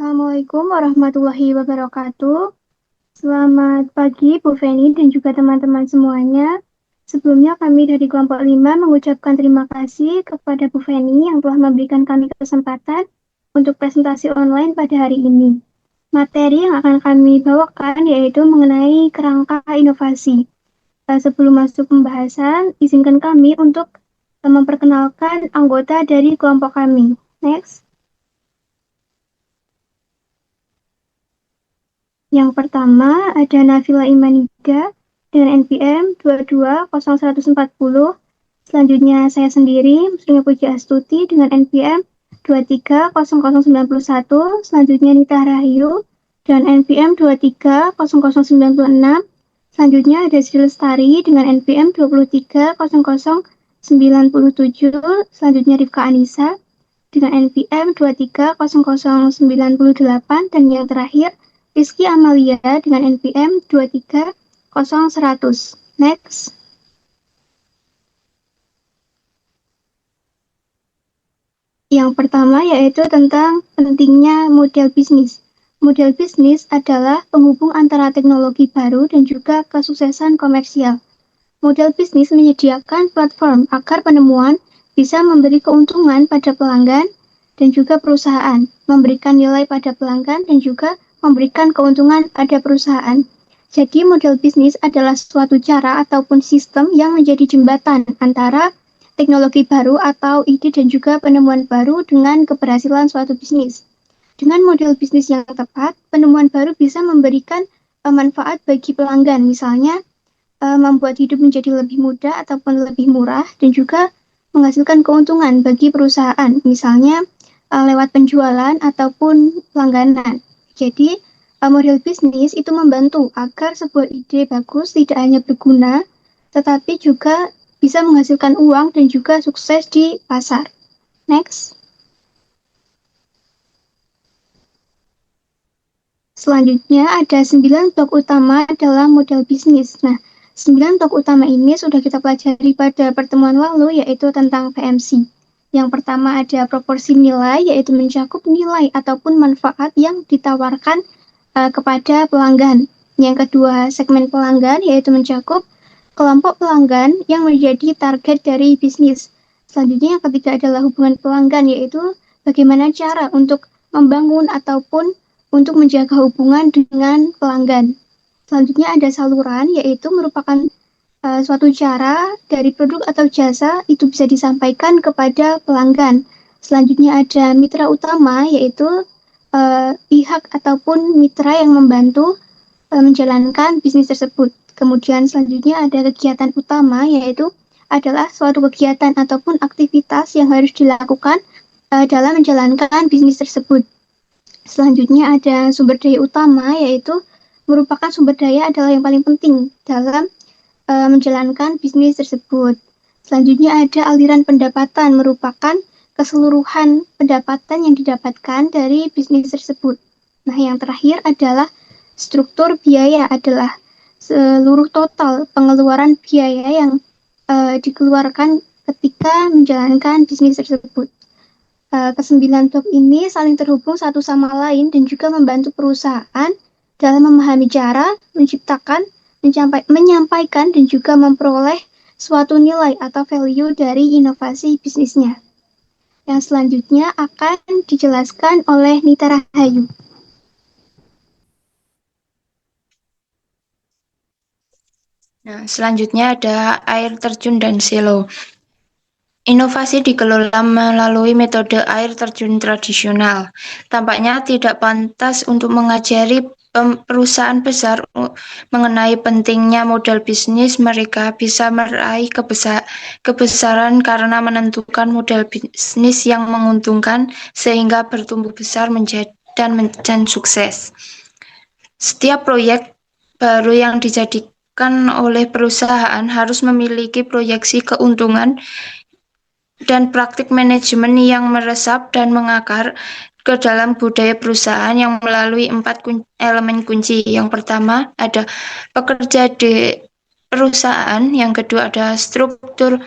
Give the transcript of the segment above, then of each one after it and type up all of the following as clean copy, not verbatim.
Assalamualaikum warahmatullahi wabarakatuh. Selamat pagi Bu Feni dan juga teman-teman semuanya. Sebelumnya kami dari kelompok 5 mengucapkan terima kasih kepada Bu Feni yang telah memberikan kami kesempatan untuk presentasi online pada hari ini. Materi yang akan kami bawakan yaitu mengenai kerangka inovasi. Sebelum masuk pembahasan, izinkan kami untuk memperkenalkan anggota dari kelompok kami. Next. Yang pertama ada Nafila Imaniga dengan NPM 220140. Selanjutnya saya sendiri, Muslimah Puji Astuti dengan NPM 230091. Selanjutnya Nita Rahayu dengan NPM 230096. Selanjutnya ada Sri Lestari dengan NPM 230097. Selanjutnya Rifka Anissa dengan NPM 230098. Dan yang terakhir Rizky Amalia dengan NPM 2300100. Next. Yang pertama yaitu tentang pentingnya model bisnis. Model bisnis adalah penghubung antara teknologi baru dan juga kesuksesan komersial. Model bisnis menyediakan platform agar penemuan bisa memberi keuntungan pada pelanggan dan juga perusahaan, memberikan nilai pada pelanggan dan juga memberikan keuntungan pada perusahaan. Jadi model bisnis adalah suatu cara ataupun sistem yang menjadi jembatan antara teknologi baru atau ide dan juga penemuan baru dengan keberhasilan suatu bisnis. Dengan model bisnis yang tepat, penemuan baru bisa memberikan manfaat bagi pelanggan, misalnya membuat hidup menjadi lebih mudah ataupun lebih murah dan juga menghasilkan keuntungan bagi perusahaan, misalnya lewat penjualan ataupun langganan. Jadi, model bisnis itu membantu agar sebuah ide bagus tidak hanya berguna, tetapi juga bisa menghasilkan uang dan juga sukses di pasar. Next. Selanjutnya ada 9 blok utama dalam model bisnis. Nah, 9 blok utama ini sudah kita pelajari pada pertemuan lalu, yaitu tentang PMC. Yang pertama ada proporsi nilai, yaitu mencakup nilai ataupun manfaat yang ditawarkan kepada pelanggan. Yang kedua, segmen pelanggan, yaitu mencakup kelompok pelanggan yang menjadi target dari bisnis. Selanjutnya yang ketiga adalah hubungan pelanggan, yaitu bagaimana cara untuk membangun ataupun untuk menjaga hubungan dengan pelanggan. Selanjutnya ada saluran, yaitu merupakan suatu cara dari produk atau jasa itu bisa disampaikan kepada pelanggan. Selanjutnya ada mitra utama, yaitu pihak ataupun mitra yang membantu menjalankan bisnis tersebut. Kemudian selanjutnya ada kegiatan utama, yaitu adalah suatu kegiatan ataupun aktivitas yang harus dilakukan dalam menjalankan bisnis tersebut. Selanjutnya ada sumber daya utama, yaitu merupakan sumber daya adalah yang paling penting dalam menjalankan bisnis tersebut. Selanjutnya ada aliran pendapatan, merupakan keseluruhan pendapatan yang didapatkan dari bisnis tersebut. Nah, yang terakhir adalah struktur biaya, adalah seluruh total pengeluaran biaya yang dikeluarkan ketika menjalankan bisnis tersebut. Kesembilan blok ini saling terhubung satu sama lain dan juga membantu perusahaan dalam memahami cara menciptakan, menyampaikan dan juga memperoleh suatu nilai atau value dari inovasi bisnisnya. Yang selanjutnya akan dijelaskan oleh Nita Rahayu. Nah, selanjutnya ada air terjun dan silo. Inovasi dikelola melalui metode air terjun tradisional. Tampaknya tidak pantas untuk mengajari perusahaan besar mengenai pentingnya model bisnis. Mereka bisa meraih kebesaran karena menentukan model bisnis yang menguntungkan sehingga bertumbuh besar dan sukses. Setiap proyek baru yang dijadikan oleh perusahaan harus memiliki proyeksi keuntungan dan praktik manajemen yang meresap dan mengakar ke dalam budaya perusahaan yang melalui 4 elemen kunci. Yang pertama ada pekerja di perusahaan, yang kedua ada struktur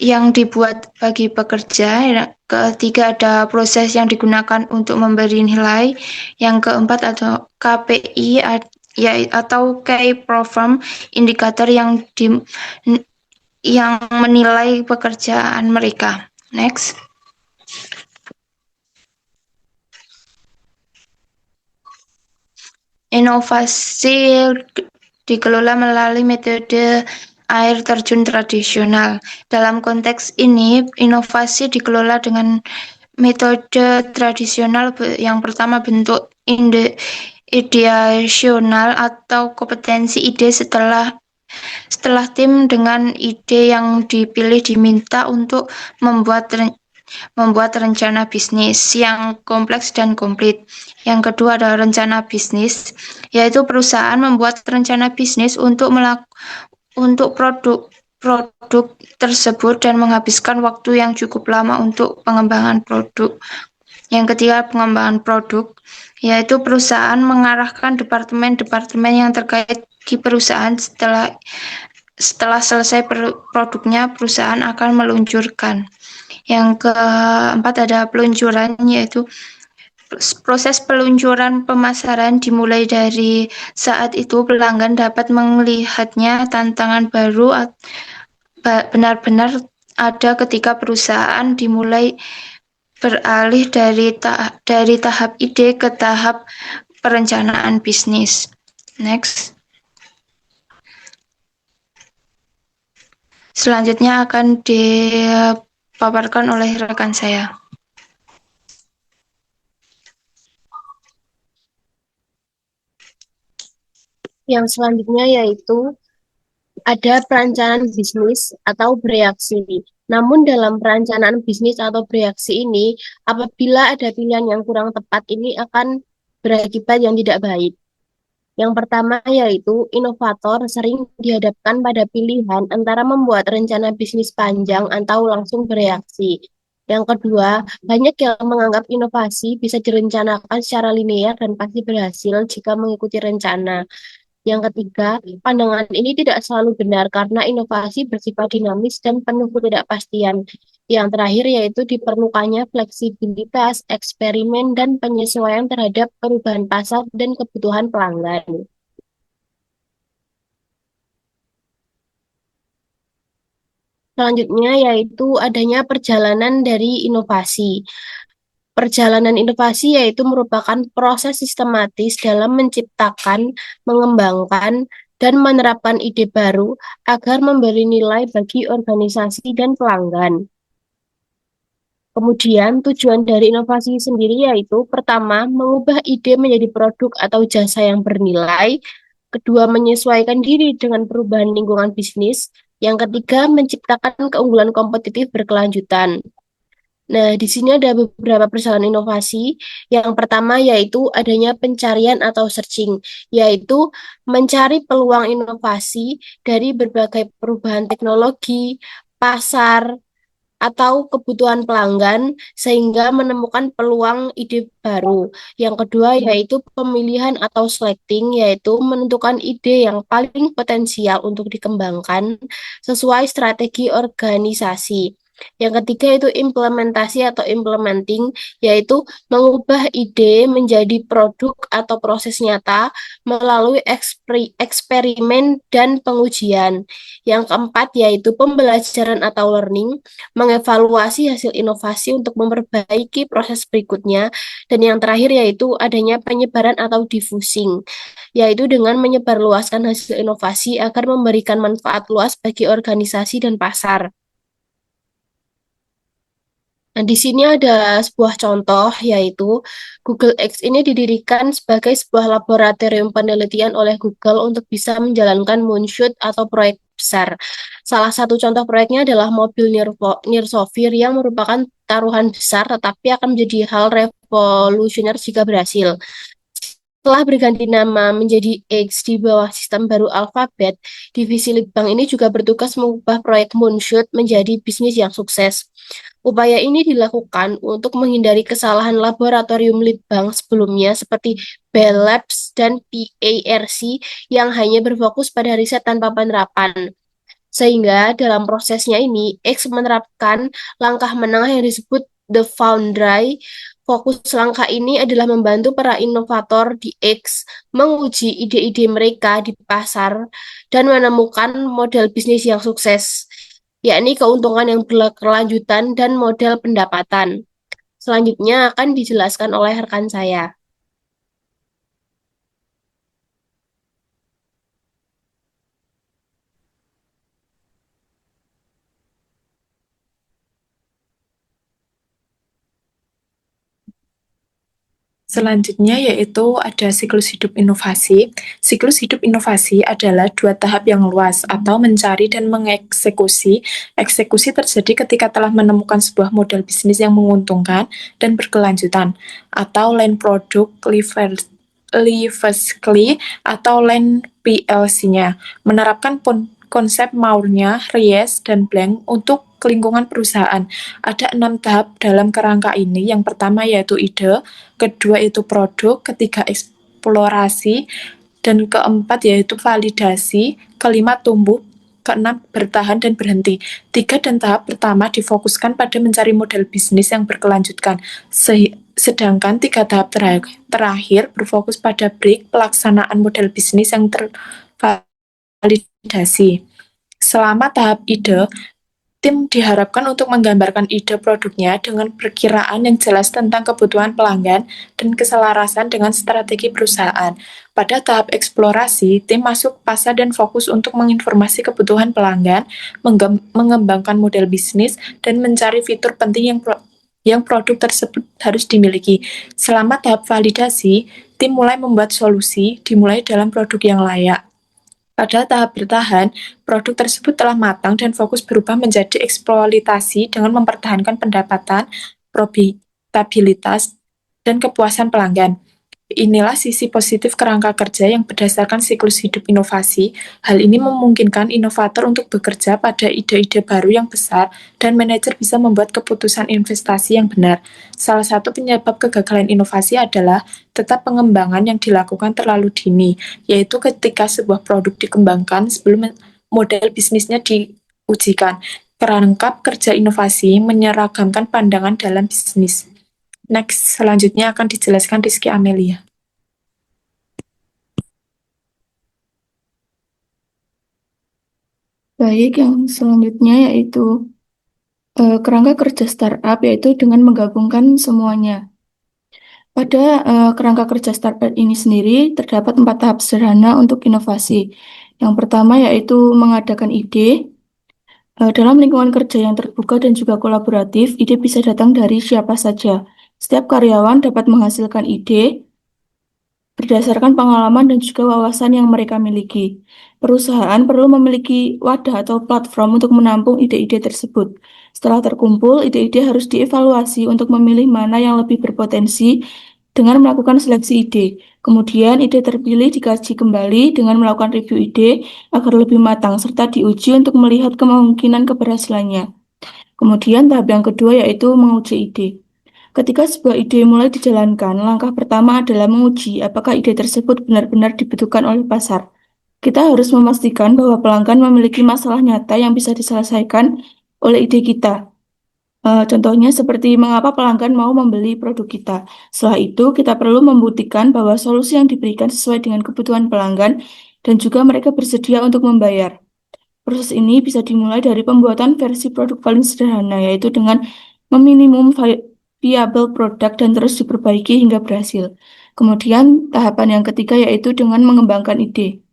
yang dibuat bagi pekerja. Ketiga ada proses yang digunakan untuk memberi nilai. Yang keempat ada KPI atau Key Perform indikator yang menilai pekerjaan mereka. Next. Inovasi dikelola melalui metode air terjun tradisional. Dalam konteks ini, inovasi dikelola dengan metode tradisional. Yang pertama, bentuk ideasional atau kompetensi ide. Setelah tim dengan ide yang dipilih diminta untuk membuat rencana bisnis yang kompleks dan komplit. Yang kedua adalah rencana bisnis, yaitu perusahaan membuat rencana bisnis untuk produk tersebut dan menghabiskan waktu yang cukup lama untuk pengembangan produk. Yang ketiga, pengembangan produk, yaitu perusahaan mengarahkan departemen-departemen yang terkait di perusahaan. Setelah selesai produknya, perusahaan akan meluncurkan. Yang keempat ada peluncuran, yaitu proses peluncuran pemasaran dimulai dari saat itu pelanggan dapat melihatnya. Tantangan baru benar-benar ada ketika perusahaan dimulai beralih dari tahap ide ke tahap perencanaan bisnis. Next. Selanjutnya akan dipaparkan oleh rekan saya. Yang selanjutnya yaitu ada perencanaan bisnis atau bereaksi. Namun dalam perencanaan bisnis atau bereaksi ini, apabila ada pilihan yang kurang tepat, ini akan berakibat yang tidak baik. Yang pertama yaitu inovator sering dihadapkan pada pilihan antara membuat rencana bisnis panjang atau langsung bereaksi. Yang kedua, banyak yang menganggap inovasi bisa direncanakan secara linear dan pasti berhasil jika mengikuti rencana. Yang ketiga, pandangan ini tidak selalu benar karena inovasi bersifat dinamis dan penuh ketidakpastian. Yang terakhir yaitu diperlukannya fleksibilitas, eksperimen, dan penyesuaian terhadap perubahan pasar dan kebutuhan pelanggan. Selanjutnya yaitu adanya perjalanan dari inovasi. Perjalanan inovasi yaitu merupakan proses sistematis dalam menciptakan, mengembangkan, dan menerapkan ide baru agar memberi nilai bagi organisasi dan pelanggan. Kemudian tujuan dari inovasi sendiri yaitu pertama, mengubah ide menjadi produk atau jasa yang bernilai. Kedua, menyesuaikan diri dengan perubahan lingkungan bisnis. Yang ketiga, menciptakan keunggulan kompetitif berkelanjutan. Nah, di sini ada beberapa persoalan inovasi. Yang pertama yaitu adanya pencarian atau searching, yaitu mencari peluang inovasi dari berbagai perubahan teknologi, pasar, atau kebutuhan pelanggan sehingga menemukan peluang ide baru. Yang kedua yaitu pemilihan atau selecting, yaitu menentukan ide yang paling potensial untuk dikembangkan sesuai strategi organisasi. Yang ketiga itu implementasi atau implementing, yaitu mengubah ide menjadi produk atau proses nyata melalui eksperimen dan pengujian. Yang keempat yaitu pembelajaran atau learning, mengevaluasi hasil inovasi untuk memperbaiki proses berikutnya. Dan yang terakhir yaitu adanya penyebaran atau diffusing, yaitu dengan menyebarluaskan hasil inovasi agar memberikan manfaat luas bagi organisasi dan pasar. Nah, di sini ada sebuah contoh, yaitu Google X ini didirikan sebagai sebuah laboratorium penelitian oleh Google untuk bisa menjalankan moonshot atau proyek besar. Salah satu contoh proyeknya adalah mobil Near Sopir yang merupakan taruhan besar, tetapi akan menjadi hal revolusioner jika berhasil. Setelah berganti nama menjadi X di bawah sistem baru Alphabet, divisi Litbang ini juga bertugas mengubah proyek Moonshot menjadi bisnis yang sukses. Upaya ini dilakukan untuk menghindari kesalahan laboratorium Litbang sebelumnya seperti Bell Labs dan PARC yang hanya berfokus pada riset tanpa penerapan. Sehingga dalam prosesnya ini, X menerapkan langkah menengah yang disebut The Foundry. Fokus langkah ini adalah membantu para inovator di X menguji ide-ide mereka di pasar dan menemukan model bisnis yang sukses, yakni keuntungan yang berkelanjutan dan model pendapatan. Selanjutnya akan dijelaskan oleh rekan saya. Selanjutnya yaitu ada siklus hidup inovasi. Siklus hidup inovasi adalah dua tahap yang luas atau mencari dan mengeksekusi. Eksekusi terjadi ketika telah menemukan sebuah model bisnis yang menguntungkan dan berkelanjutan, atau land product lively atau land PLC-nya. Menerapkan konsep Moore-nya, Ries, dan Blank untuk lingkungan perusahaan. Ada 6 tahap dalam kerangka ini. Yang pertama yaitu ide, kedua itu produk, ketiga eksplorasi, dan keempat yaitu validasi, kelima tumbuh, keenam bertahan dan berhenti. Tiga dan tahap pertama difokuskan pada mencari model bisnis yang berkelanjutan, sedangkan tiga tahap terakhir berfokus pada break pelaksanaan model bisnis yang tervalidasi. Selama tahap ide, tim diharapkan untuk menggambarkan ide produknya dengan perkiraan yang jelas tentang kebutuhan pelanggan dan keselarasan dengan strategi perusahaan. Pada tahap eksplorasi, tim masuk pasar dan fokus untuk menginformasi kebutuhan pelanggan, mengembangkan model bisnis, dan mencari fitur penting yang produk tersebut harus dimiliki. Selama tahap validasi, tim mulai membuat solusi dimulai dalam produk yang layak. Pada tahap bertahan, produk tersebut telah matang dan fokus berubah menjadi eksploitasi dengan mempertahankan pendapatan, profitabilitas, dan kepuasan pelanggan. Inilah sisi positif kerangka kerja yang berdasarkan siklus hidup inovasi. Hal ini memungkinkan inovator untuk bekerja pada ide-ide baru yang besar dan manajer bisa membuat keputusan investasi yang benar. Salah satu penyebab kegagalan inovasi adalah tetap pengembangan yang dilakukan terlalu dini, yaitu ketika sebuah produk dikembangkan sebelum model bisnisnya diujikan. Kerangka kerja inovasi menyeragamkan pandangan dalam bisnis. Next, selanjutnya akan dijelaskan Rizky Amelia. Baik, yang selanjutnya yaitu kerangka kerja startup, yaitu dengan menggabungkan semuanya. Pada kerangka kerja startup ini sendiri terdapat 4 tahap sederhana untuk inovasi. Yang pertama yaitu mengadakan ide. Dalam lingkungan kerja yang terbuka dan juga kolaboratif, ide bisa datang dari siapa saja. Setiap karyawan dapat menghasilkan ide berdasarkan pengalaman dan juga wawasan yang mereka miliki. Perusahaan perlu memiliki wadah atau platform untuk menampung ide-ide tersebut. Setelah terkumpul, ide-ide harus dievaluasi untuk memilih mana yang lebih berpotensi dengan melakukan seleksi ide. Kemudian, ide terpilih dikaji kembali dengan melakukan review ide agar lebih matang, serta diuji untuk melihat kemungkinan keberhasilannya. Kemudian, tahap yang kedua yaitu menguji ide. Ketika sebuah ide mulai dijalankan, langkah pertama adalah menguji apakah ide tersebut benar-benar dibutuhkan oleh pasar. Kita harus memastikan bahwa pelanggan memiliki masalah nyata yang bisa diselesaikan oleh ide kita. Contohnya seperti mengapa pelanggan mau membeli produk kita. Setelah itu, kita perlu membuktikan bahwa solusi yang diberikan sesuai dengan kebutuhan pelanggan dan juga mereka bersedia untuk membayar. Proses ini bisa dimulai dari pembuatan versi produk paling sederhana, yaitu dengan meminimum viable produk dan terus diperbaiki hingga berhasil. Kemudian, tahapan yang ketiga yaitu dengan mengembangkan ide.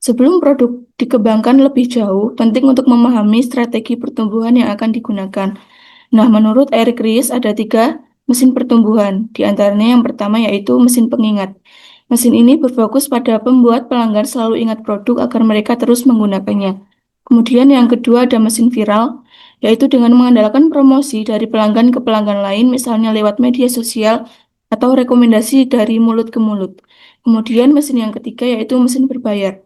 Sebelum produk dikembangkan lebih jauh, penting untuk memahami strategi pertumbuhan yang akan digunakan. Nah, menurut Eric Ries ada 3 mesin pertumbuhan. Di antaranya yang pertama yaitu mesin pengingat. Mesin ini berfokus pada membuat pelanggan selalu ingat produk agar mereka terus menggunakannya. Kemudian yang kedua ada mesin viral, yaitu dengan mengandalkan promosi dari pelanggan ke pelanggan lain, misalnya lewat media sosial atau rekomendasi dari mulut ke mulut. Kemudian mesin yang ketiga yaitu mesin berbayar.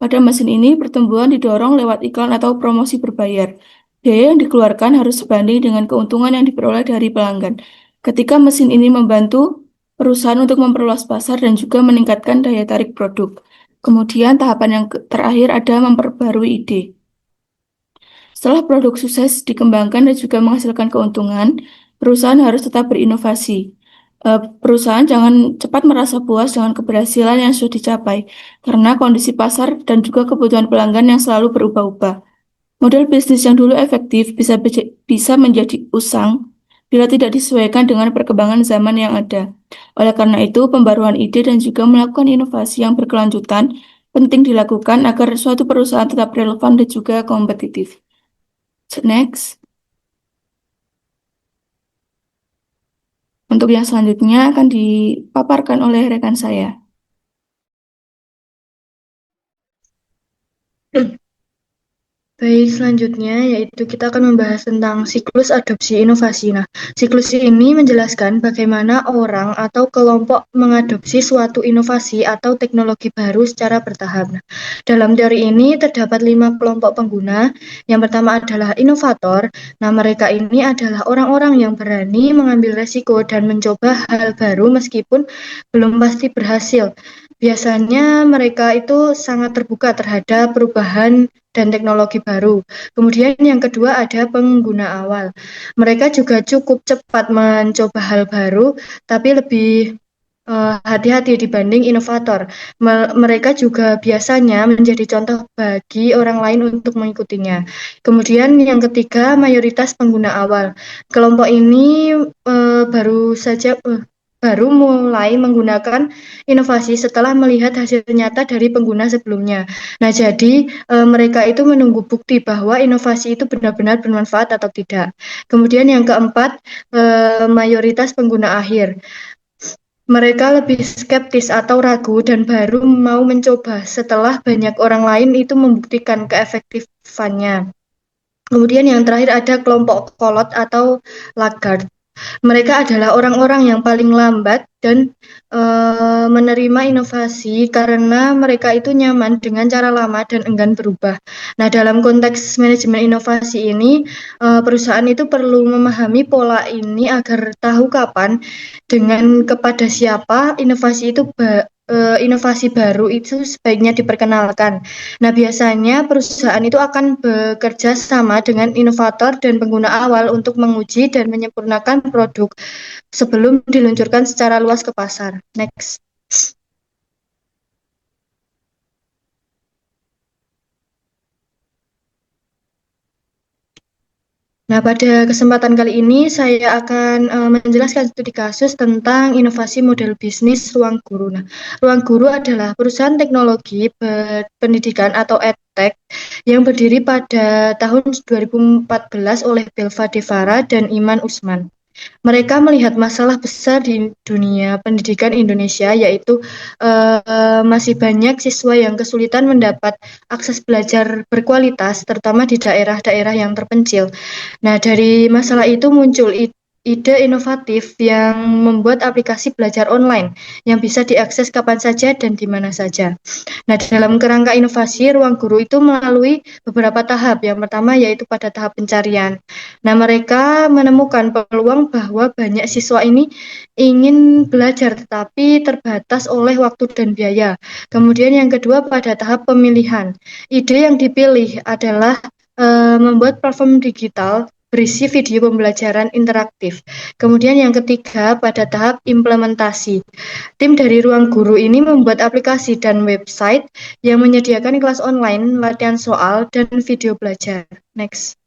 Pada mesin ini, pertumbuhan didorong lewat iklan atau promosi berbayar. Biaya yang dikeluarkan harus sebanding dengan keuntungan yang diperoleh dari pelanggan. Ketika mesin ini membantu perusahaan untuk memperluas pasar dan juga meningkatkan daya tarik produk. Kemudian tahapan yang terakhir ada memperbarui ide. Setelah produk sukses dikembangkan dan juga menghasilkan keuntungan, perusahaan harus tetap berinovasi. Perusahaan jangan cepat merasa puas dengan keberhasilan yang sudah dicapai, karena kondisi pasar dan juga kebutuhan pelanggan yang selalu berubah-ubah. Model bisnis yang dulu efektif bisa menjadi usang bila tidak disesuaikan dengan perkembangan zaman yang ada. Oleh karena itu, pembaruan ide dan juga melakukan inovasi yang berkelanjutan penting dilakukan agar suatu perusahaan tetap relevan dan juga kompetitif. Next. Untuk yang selanjutnya akan dipaparkan oleh rekan saya. Baik, selanjutnya yaitu kita akan membahas tentang siklus adopsi inovasi. Nah, siklus ini menjelaskan bagaimana orang atau kelompok mengadopsi suatu inovasi atau teknologi baru secara bertahap. Nah, dalam teori ini terdapat 5 kelompok pengguna. Yang pertama adalah inovator. Nah, mereka ini adalah orang-orang yang berani mengambil resiko dan mencoba hal baru meskipun belum pasti berhasil. Biasanya mereka itu sangat terbuka terhadap perubahan dan teknologi baru. Kemudian yang kedua ada pengguna awal. Mereka juga cukup cepat mencoba hal baru, tapi lebih hati-hati dibanding inovator. Mereka juga biasanya menjadi contoh bagi orang lain untuk mengikutinya. Kemudian yang ketiga mayoritas pengguna awal. Kelompok ini baru mulai menggunakan inovasi setelah melihat hasil nyata dari pengguna sebelumnya. Nah, jadi mereka itu menunggu bukti bahwa inovasi itu benar-benar bermanfaat atau tidak. Kemudian yang keempat, mayoritas pengguna akhir. Mereka lebih skeptis atau ragu dan baru mau mencoba setelah banyak orang lain itu membuktikan keefektifannya. Kemudian yang terakhir ada kelompok kolot atau laggard. Mereka adalah orang-orang yang paling lambat dan menerima inovasi karena mereka itu nyaman dengan cara lama dan enggan berubah. Nah, dalam konteks manajemen inovasi ini, perusahaan itu perlu memahami pola ini agar tahu kapan dengan kepada siapa inovasi baru itu sebaiknya diperkenalkan. Nah, biasanya perusahaan itu akan bekerja sama dengan inovator dan pengguna awal untuk menguji dan menyempurnakan produk sebelum diluncurkan secara luas ke pasar. Next. Nah, pada kesempatan kali ini saya akan menjelaskan studi kasus tentang inovasi model bisnis Ruang Guru. Nah, Ruang Guru adalah perusahaan teknologi pendidikan atau EdTech yang berdiri pada tahun 2014 oleh Belva Devara dan Iman Usman. Mereka melihat masalah besar di dunia pendidikan Indonesia, yaitu masih banyak siswa yang kesulitan mendapat akses belajar berkualitas, terutama di daerah-daerah yang terpencil. Nah, dari masalah itu muncul ide inovatif yang membuat aplikasi belajar online yang bisa diakses kapan saja dan di mana saja. Nah, dalam kerangka inovasi, Ruang Guru itu melalui beberapa tahap. Yang pertama yaitu pada tahap pencarian. Nah, mereka menemukan peluang bahwa banyak siswa ini ingin belajar tetapi terbatas oleh waktu dan biaya. Kemudian yang kedua pada tahap pemilihan. Ide yang dipilih adalah membuat platform digital berisi video pembelajaran interaktif. Kemudian yang ketiga pada tahap implementasi. Tim dari Ruang Guru ini membuat aplikasi dan website yang menyediakan kelas online, latihan soal, dan video belajar. Next.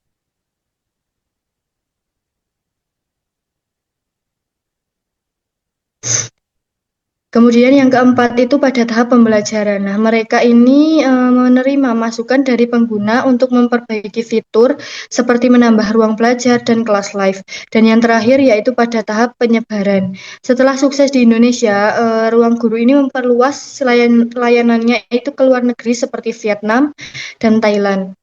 Kemudian yang keempat itu pada tahap pembelajaran. Nah, mereka ini menerima masukan dari pengguna untuk memperbaiki fitur seperti menambah ruang belajar dan kelas live. Dan yang terakhir yaitu pada tahap penyebaran. Setelah sukses di Indonesia, Ruang Guru ini memperluas layanannya itu ke luar negeri seperti Vietnam dan Thailand.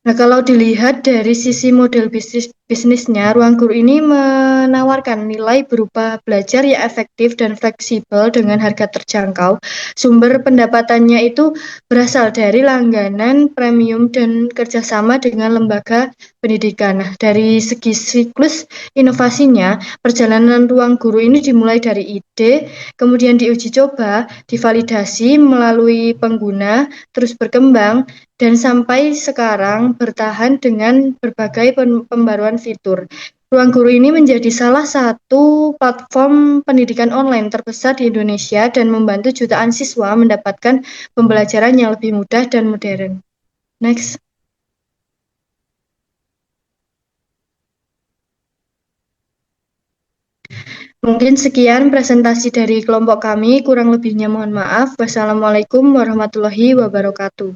Nah, kalau dilihat dari sisi model bisnisnya, Ruang Guru ini menawarkan nilai berupa belajar yang efektif dan fleksibel dengan harga terjangkau. Sumber pendapatannya itu berasal dari langganan, premium, dan kerjasama dengan lembaga pendidikan. Nah, dari segi siklus inovasinya, perjalanan ruang guru ini dimulai dari ide, kemudian diuji coba, divalidasi melalui pengguna, terus berkembang, dan sampai sekarang bertahan dengan berbagai pembaruan fitur. Ruang Guru ini menjadi salah satu platform pendidikan online terbesar di Indonesia dan membantu jutaan siswa mendapatkan pembelajaran yang lebih mudah dan modern. Next. Mungkin sekian presentasi dari kelompok kami, kurang lebihnya mohon maaf. Wassalamualaikum warahmatullahi wabarakatuh.